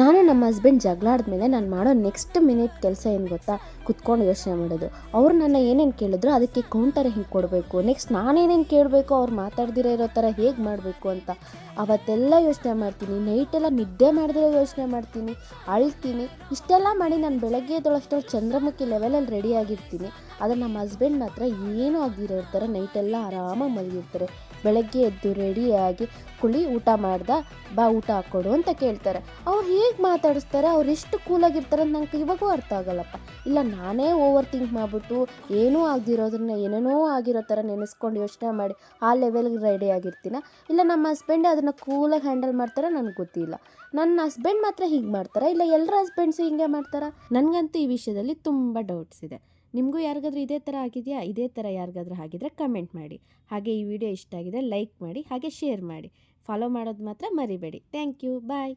ನಾನು ನಮ್ಮ ಹಸ್ಬೆಂಡ್ ಜಗಳ ಆದ್ಮೇಲೆ ನಾನು ಮಾಡೋ ನೆಕ್ಸ್ಟ್ ಮಿನಿಟ್ ಕೆಲಸ ಏನು ಗೊತ್ತಾ, ಕುತ್ಕೊಂಡು ಯೋಚನೆ ಮಾಡೋದು. ಅವ್ರು ನನ್ನ ಏನೇನು ಕೇಳಿದ್ರು ಅದಕ್ಕೆ ಕೌಂಟರ್ ಹಿಂಗೆ ಕೊಡಬೇಕು, ನೆಕ್ಸ್ಟ್ ನಾನೇನೇನು ಕೇಳಬೇಕು, ಅವ್ರು ಮಾತಾಡ್ದಿರೋ ಇರೋ ಥರ ಹೇಗೆ ಮಾಡಬೇಕು ಅಂತ ಅವತ್ತೆಲ್ಲ ಯೋಚನೆ ಮಾಡ್ತೀನಿ. ನೈಟೆಲ್ಲ ನಿದ್ದೆ ಮಾಡಿದ್ರೆ ಯೋಚನೆ ಮಾಡ್ತೀನಿ, ಅಳ್ತೀನಿ. ಇಷ್ಟೆಲ್ಲ ಮಾಡಿ ನಾನು ಬೆಳಗ್ಗೆ ಎದ್ದೊಳಷ್ಟರಲ್ಲಿ ಚಂದ್ರಮುಖಿ ಲೆವೆಲಲ್ಲಿ ರೆಡಿಯಾಗಿರ್ತೀನಿ. ಆದರೆ ನಮ್ಮ ಹಸ್ಬೆಂಡ್ ಮಾತ್ರ ಏನೂ ಆಗಿರೋ ಥರ ನೈಟೆಲ್ಲ ಆರಾಮಾಗಿ ಮಲಗಿರ್ತಾರೆ. ಬೆಳಗ್ಗೆ ಎದ್ದು ರೆಡಿಯಾಗಿ ಕುಳಿ ಊಟ ಮಾಡ್ದ, ಬಾ ಊಟ ಹಾಕ್ಕೊಡು ಅಂತ ಕೇಳ್ತಾರೆ. ಅವ್ರು ಹೇಗೆ ಮಾತಾಡಿಸ್ತಾರೆ, ಅವ್ರು ಎಷ್ಟು ಕೂಲಾಗಿರ್ತಾರೆ ಅಂತ ನಂಗೆ ಇವಾಗೂ ಅರ್ಥ ಆಗಲ್ಲಪ್ಪ. ಇಲ್ಲ ನಾನೇ ಓವರ್ ಥಿಂಕ್ ಮಾಡಿಬಿಟ್ಟು ಏನೂ ಆಗದಿರೋದನ್ನ ಏನೇನೋ ಆಗಿರೋ ಥರ ನೆನೆಸ್ಕೊಂಡು ಯೋಚನೆ ಮಾಡಿ ಆ ಲೆವೆಲ್ಗೆ ರೆಡಿ ಆಗಿರ್ತೀನ, ಇಲ್ಲ ನಮ್ಮ ಹಸ್ಬೆಂಡೇ ಅದನ್ನು ಕೂಲಾಗಿ ಹ್ಯಾಂಡಲ್ ಮಾಡ್ತಾರೆ, ನನಗೆ ಗೊತ್ತಿಲ್ಲ. ನನ್ನ ಹಸ್ಬೆಂಡ್ ಮಾತ್ರ ಹೀಗೆ ಮಾಡ್ತಾರೆ, ಇಲ್ಲ ಎಲ್ಲರ ಹಸ್ಬೆಂಡ್ಸು ಹಿಂಗೆ ಮಾಡ್ತಾರಾ? ನನಗಂತೂ ಈ ವಿಷಯದಲ್ಲಿ ತುಂಬ ಡೌಟ್ಸ್ ಇದೆ. ನಿಮಗೂ ಯಾರಿಗಾದ್ರೂ ಇದೇ ಥರ ಆಗಿದೆಯಾ? ಇದೇ ಥರ ಯಾರಿಗಾದ್ರೂ ಆಗಿದ್ರೆ ಕಮೆಂಟ್ ಮಾಡಿ. ಹಾಗೆ ಈ ವಿಡಿಯೋ ಇಷ್ಟ ಆಗಿದ್ರೆ ಲೈಕ್ ಮಾಡಿ, ಹಾಗೆ ಶೇರ್ ಮಾಡಿ. ಫಾಲೋ ಮಾಡೋದು ಮಾತ್ರ ಮರಿಬೇಡಿ. Thank you. ಬಾಯ್.